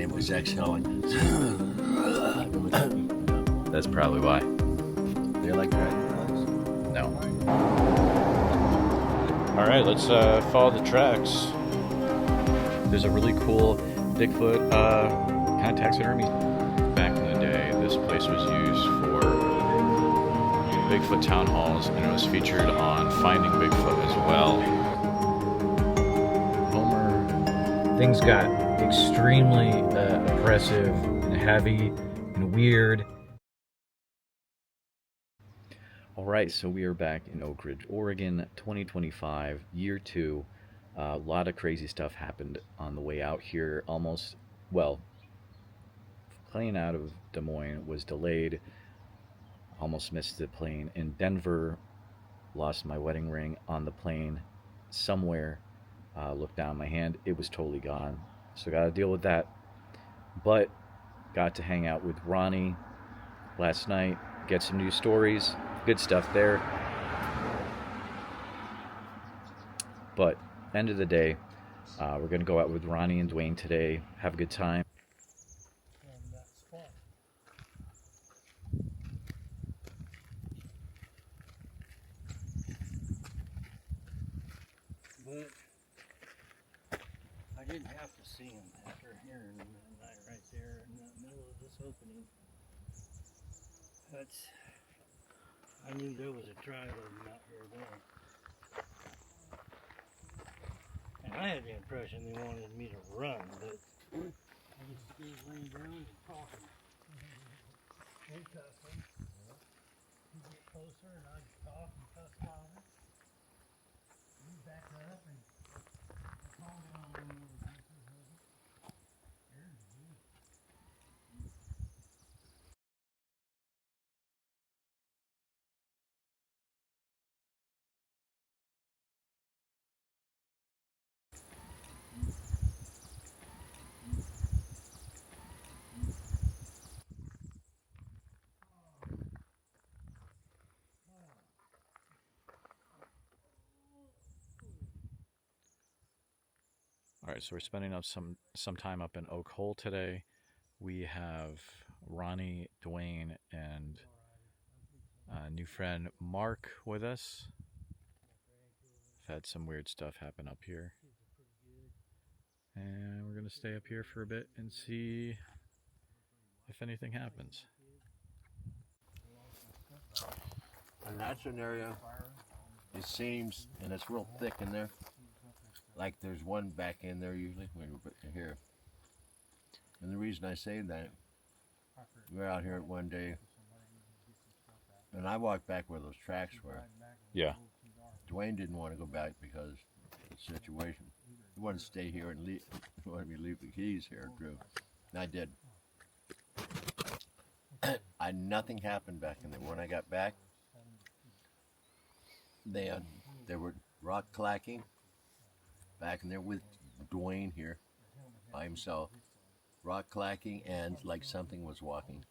it was exhaling. That's probably why. Do you like dragonflies? No. Alright, let's follow the tracks. There's a really cool Bigfoot kind of taxidermy. Back in the day, this place was used for Bigfoot town halls, and it was featured on Finding Bigfoot as well. Things got extremely oppressive and heavy and weird. Alright, so we are back in Oakridge, Oregon, 2025, year 2. A lot of crazy stuff happened on the way out here. Plane out of Des Moines was delayed. Almost missed the plane in Denver. Lost my wedding ring on the plane somewhere. Looked down my hand, it was totally gone. So got to deal with that. But got to hang out with Ronnie last night, get some new stories, good stuff there. But end of the day, we're going to go out with Ronnie and Dwayne today, have a good time. But I didn't have to see him after hearing him that night right there in the middle of this opening. But I knew there was a tribe of them out here then. And I had the impression they wanted me to run, but I just stayed laying down and talking. They cuss him. You get closer and I just talk and cuss louder. You back up and calm down a little bit. Alright, so we're spending up some time up in Oak Hole today. We have Ronnie, Dwayne, and new friend Mark with us. I've had some weird stuff happen up here. And we're going to stay up here for a bit and see if anything happens. And that's an area, it seems, and it's real thick in there. Like there's one back in there usually when we're here. And the reason I say that, we were out here one day, and I walked back where those tracks were. Yeah. Dwayne didn't want to go back because of the situation. He wanted to stay here and leave. He wanted me to leave the keys here, Drew. And I did. Nothing happened back in there. When I got back, there were rock clacking back in there with Dwayne here by himself. Rock clacking and like something was walking.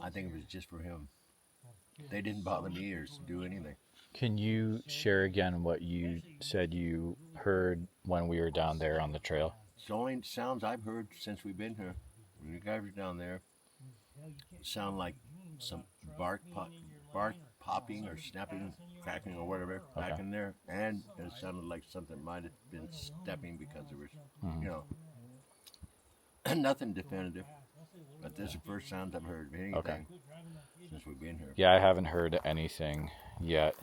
I think it was just for him. They didn't bother me or do anything. Can you share again what you said you heard when we were down there on the trail? It's the only sounds I've heard since we've been here. When you guys were down there, it sounded like some bark popping or snapping, cracking or whatever back in there. And it sounded like something might have been stepping because there was, nothing definitive. But this is the first sound I've heard of anything since we've been here. Yeah, I haven't heard anything yet.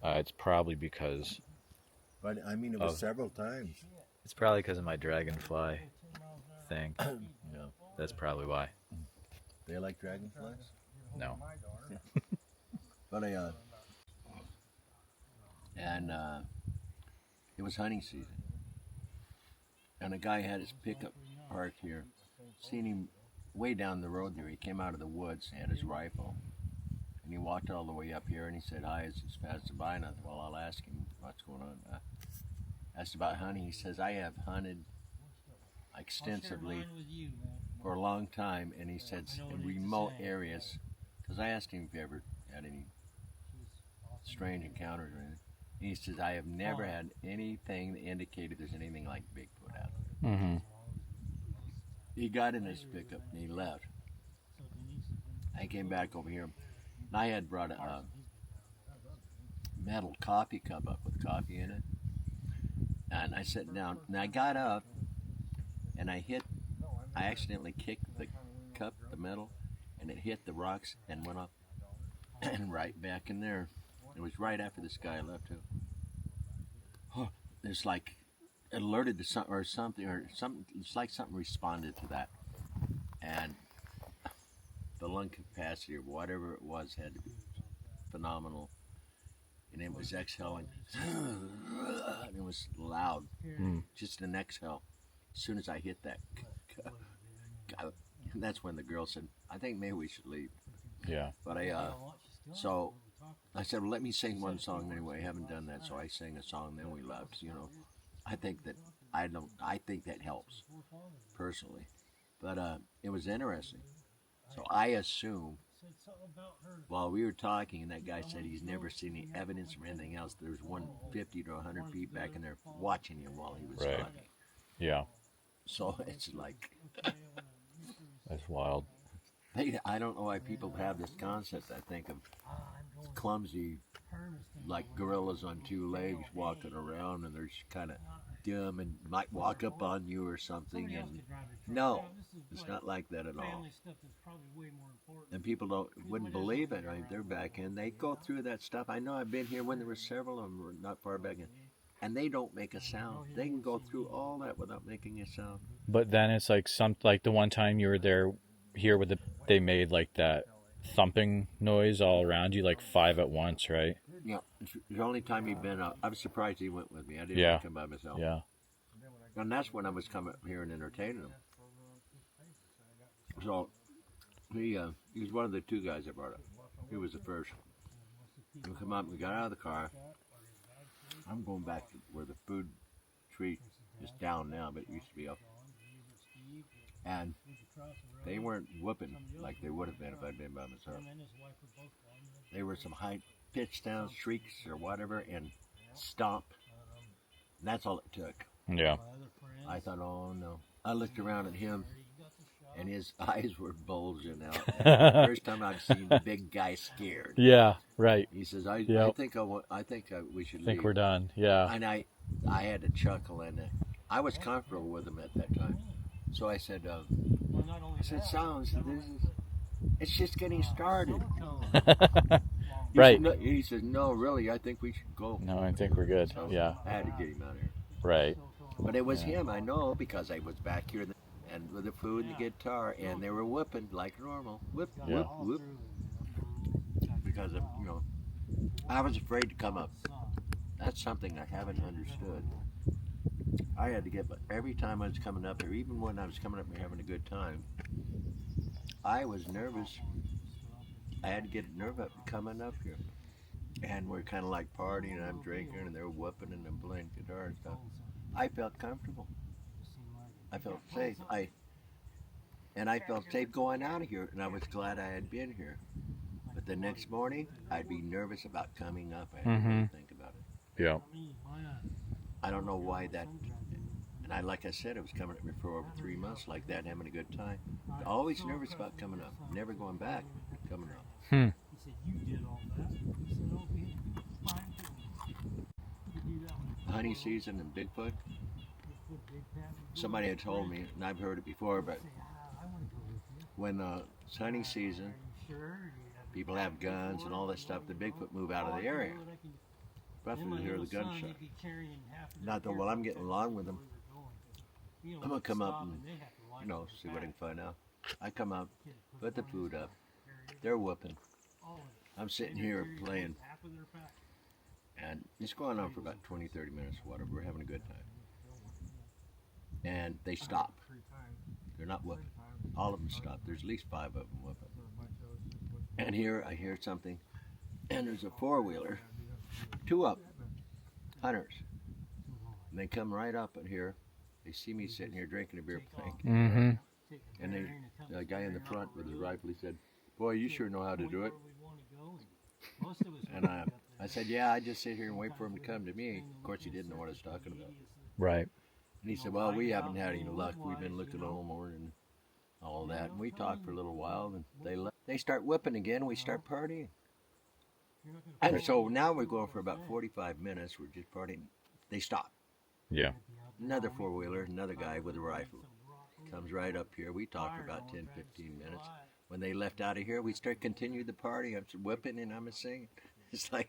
It's probably because... But I mean, it was several times. It's probably because of my dragonfly thing. No. That's probably why. They like dragonflies? No. But it was hunting season. And a guy had his pickup parked here. Seen him way down the road there. He came out of the woods and had his rifle. And he walked all the way up here and he said, hi, as he's passing by. And I thought, well, I'll ask him what's going on. Asked about hunting. He says, I have hunted extensively for a long time. And he said, in remote areas, because I asked him if he ever had any strange encounters or anything. And he says, I have never had anything that indicated there's anything like Bigfoot out there. Mm-hmm. he got in his pickup and he left. I came back over here. And I had brought a metal coffee cup up with coffee in it. And I sat down and I got up and I accidentally kicked the cup, the metal, and it hit the rocks and went up and right back in there. It was right after this guy left too. Oh, it's like it alerted to something. It's like something responded to that, and the lung capacity or whatever it was had to be phenomenal, and it was exhaling, and it was loud, just an exhale. As soon as I hit that, and that's when the girl said, "I think maybe we should leave." Yeah. But so I said, well, let me sing one song anyway. I haven't done that, so I sang a song, then we left. I think that helps personally. But it was interesting. So I assume while we were talking, and that guy said he's never seen any evidence or anything else, there's 150 to 100 feet back in there watching him while he was talking. Yeah. So it's like That's wild. I don't know why people have this concept. I think of clumsy, like gorillas on two legs walking around, and they're kind of dumb and might walk up on you or something. And no, it's not like that at all. And people wouldn't believe it. Right? They're back in. They go through that stuff. I know I've been here when there were several of them not far back in, and they don't make a sound. They can go through all that without making a sound. But then it's like like the one time you were there here with they made like that thumping noise all around you, like 5 at once, right? Yeah, it's the only time he'd been out. I was surprised he went with me. I didn't come by myself. Yeah. And that's when I was coming up here and entertaining him. So he was one of the 2 guys that brought it. He was the first. We come up, we got out of the car. I'm going back to where the food tree is down now, but it used to be up. And they weren't whooping like they would have been if I'd been by myself. They were some high pitch down shrieks or whatever and stomp. And that's all it took. Yeah. I thought, oh no. I looked around at him and his eyes were bulging out. First time I've seen the big guy scared. Yeah, right. He says, I think we should leave. I think we're done. Yeah. And I had to chuckle, and I was comfortable with him at that time. So I said, Sounds, it's just getting started. Right. He says, no, really, I think we should go. No, I think we're good. So yeah. I had to get him out of here. Right. But it was him, I know, because I was back here and with the food and the guitar, and they were whooping like normal. Whoop, whoop, whoop. Because of, I was afraid to come up. That's something I haven't understood. I had to but every time I was coming up here, even when I was coming up here having a good time, I was nervous. I had to get a nerve up coming up here. And we're kind of like partying, and I'm drinking, and they're whooping, and I'm playing guitar and stuff. I felt comfortable. I felt safe. I felt safe going out of here, and I was glad I had been here. But the next morning, I'd be nervous about coming up. I had to really think about it. Yeah. I don't know why that. And like I said, I was coming up here for over 3 months like that, having a good time. Always nervous about coming up. Never going back, coming up. Hunting season in Bigfoot. Somebody had told me, and I've heard it before, but when it's hunting season, people have guns and all that stuff. The Bigfoot move out of the area. Roughly to hear the gunshot. Not that, well, I'm getting along with them. I'm going to come up and, see what I can find out. I come up, put the food up. They're whooping. I'm sitting here playing. And it's going on for about 20, 30 minutes or whatever. We're having a good time. And they stop. They're not whooping. All of them stop. There's at least 5 of them whooping. And here I hear something. And there's a 4-wheeler. 2 up. Hunters. And they come right up in here. They see me sitting here drinking a beer playing. Mm-hmm. And the guy in the front with his rifle, he said, boy, you sure know how to do it. And I said, yeah, I just sit here and wait for him to come to me. Of course, he didn't know what I was talking about. Right. And he said, well, we haven't had any luck. We've been looking all morning. all that. And we talked for a little while, and they start whipping again. We start partying. And so now we're going for about 45 minutes. We're just partying. They stop. Yeah. Another four-wheeler, another guy with a rifle. Comes right up here. We talked for about 10, 15 minutes. When they left out of here, we continued the party. I'm whipping and I'm singing. It's like,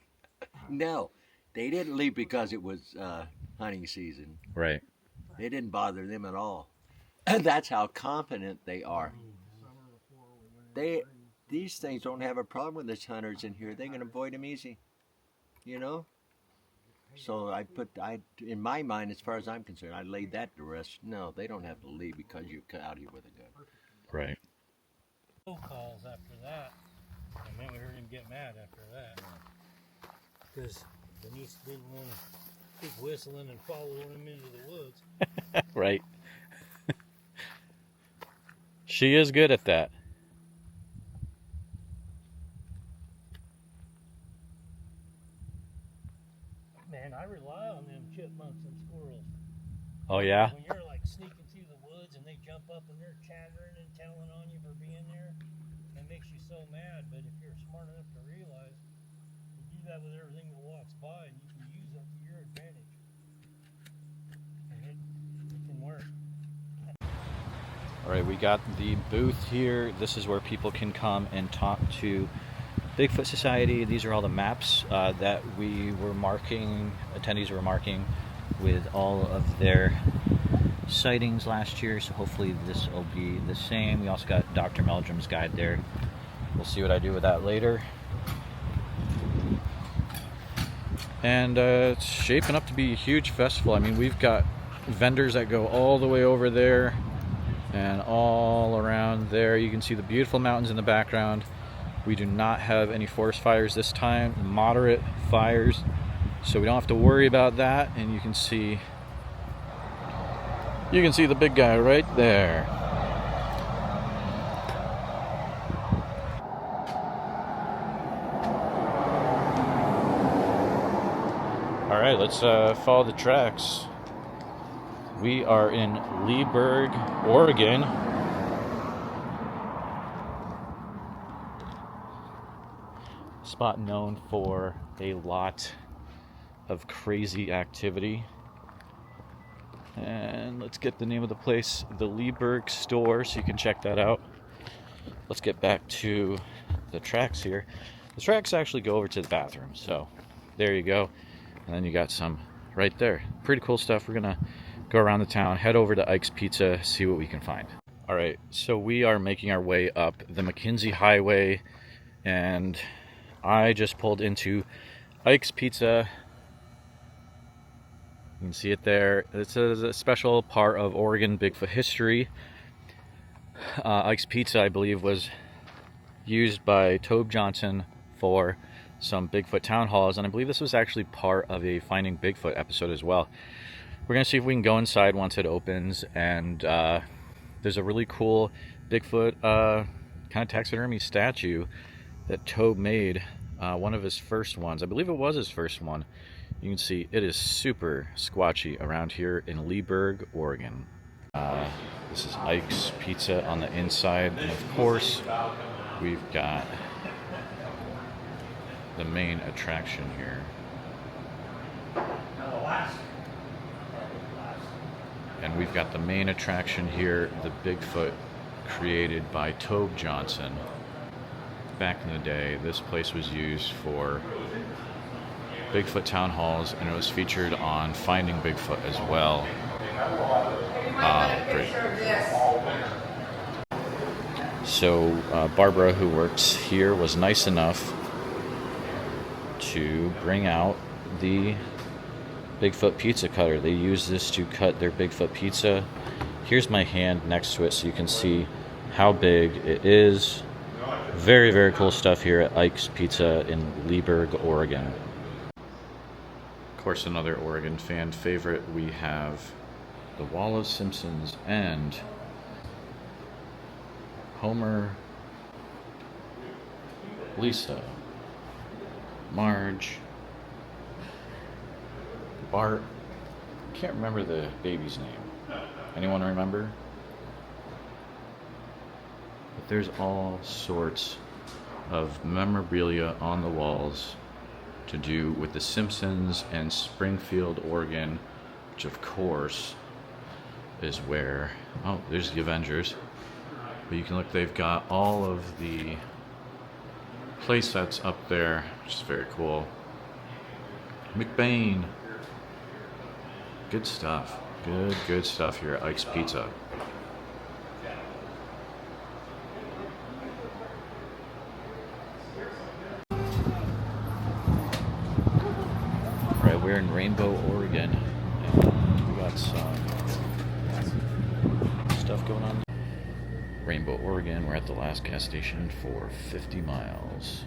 no. They didn't leave because it was hunting season. Right. It didn't bother them at all. And that's how confident they are. These things don't have a problem with us hunters in here. They can avoid them easy, you know. So in my mind, as far as I'm concerned, I laid that to rest. No, they don't have to leave because you're out here with a gun. Right. Phone calls after that, and then we heard him get mad after that because Denise didn't want to keep whistling and following him into the woods. Right. She is good at that. Man, I rely on them chipmunks and squirrels. Oh, yeah? When you're like sneaking through the woods and they jump up and they're chattering and telling on you for being there, it makes you so mad. But if you're smart enough to realize, you do that with everything that walks by and you can use that to your advantage. And it can work. All right, we got the booth here. This is where people can come and talk to Bigfoot Society. These are all the maps that we were marking, attendees were marking with all of their sightings last year. So hopefully this will be the same. We also got Dr. Meldrum's guide there. We'll see what I do with that later. And it's shaping up to be a huge festival. I mean, we've got vendors that go all the way over there and all around there. You can see the beautiful mountains in the background. We do not have any forest fires this time, moderate fires, so we don't have to worry about that. And you can see the big guy right there. All right, let's follow the tracks. We are in Leesburg, Oregon. Spot known for a lot of crazy activity. And let's get the name of the place, the Leesburg store, so you can check that out. Let's get back to the tracks here. The tracks actually go over to the bathroom, so there you go. And then you got some right there. Pretty cool stuff. We're gonna go around the town, head over to Ike's Pizza, see what we can find. All right, so we are making our way up the McKenzie Highway, and I just pulled into Ike's Pizza. You can see it there. It's a special part of Oregon Bigfoot history. Ike's Pizza, I believe, was used by Tobe Johnson for some Bigfoot town halls, and I believe this was actually part of a Finding Bigfoot episode as well. We're going to see if we can go inside once it opens, and there's a really cool Bigfoot kind of taxidermy statue that Tobe made, one of his first ones. I believe it was his first one. You can see it is super squatchy around here in Leesburg, Oregon. This is Ike's Pizza on the inside, and of course we've got the main attraction here. And we've got the main attraction here, the Bigfoot created by Tobe Johnson. Back in the day, this place was used for Bigfoot town halls, and it was featured on Finding Bigfoot as well. Great. So Barbara, who works here, was nice enough to bring out the Bigfoot pizza cutter. They use this to cut their Bigfoot pizza. Here's my hand next to it so you can see how big it is. Very, very cool stuff here at Ike's Pizza in Leesburg, Oregon. Of course, another Oregon fan favorite, we have the Wall of Simpsons and Homer, Lisa, Marge, Bart. Can't remember the baby's name. Anyone remember? But there's all sorts of memorabilia on the walls to do with the Simpsons and Springfield, Oregon, which of course is where, oh, there's the Avengers. But you can look, they've got all of the play sets up there, which is very cool. McBain. Good stuff. Good stuff here at Ike's Pizza. Alright, we're in Rainbow, Oregon, and we got some stuff going on. Rainbow, Oregon, we're at the last gas station for 50 miles.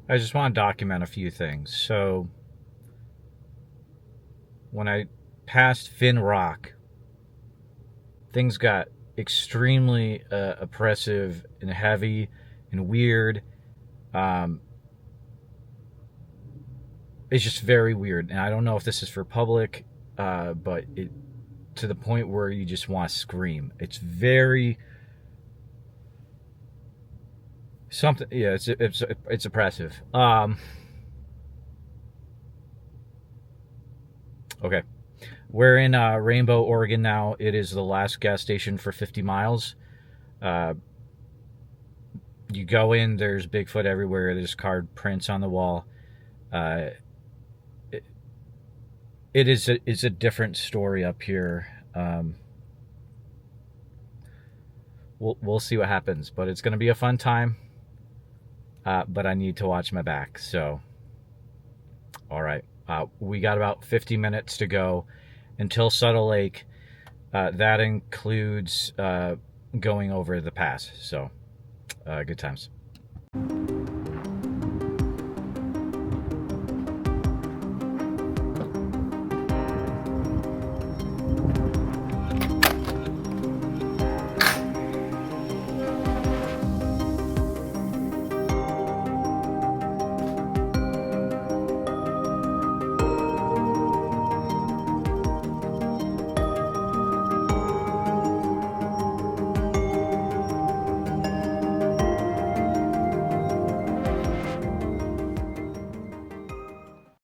I just want to document a few things. So, when I passed Finn Rock, things got extremely oppressive and heavy and weird. It's just very weird, and I don't know if this is for public, but it to the point where you just want to scream. It's very something. Yeah, it's oppressive. Okay, we're in Rainbow, Oregon now. It is the last gas station for 50 miles. You go in, there's Bigfoot everywhere. There's card prints on the wall. It's a different story up here. We'll see what happens, but it's going to be a fun time. But I need to watch my back. So, all right, we got about 50 minutes to go until Subtle Lake. That includes going over the pass. So, good times.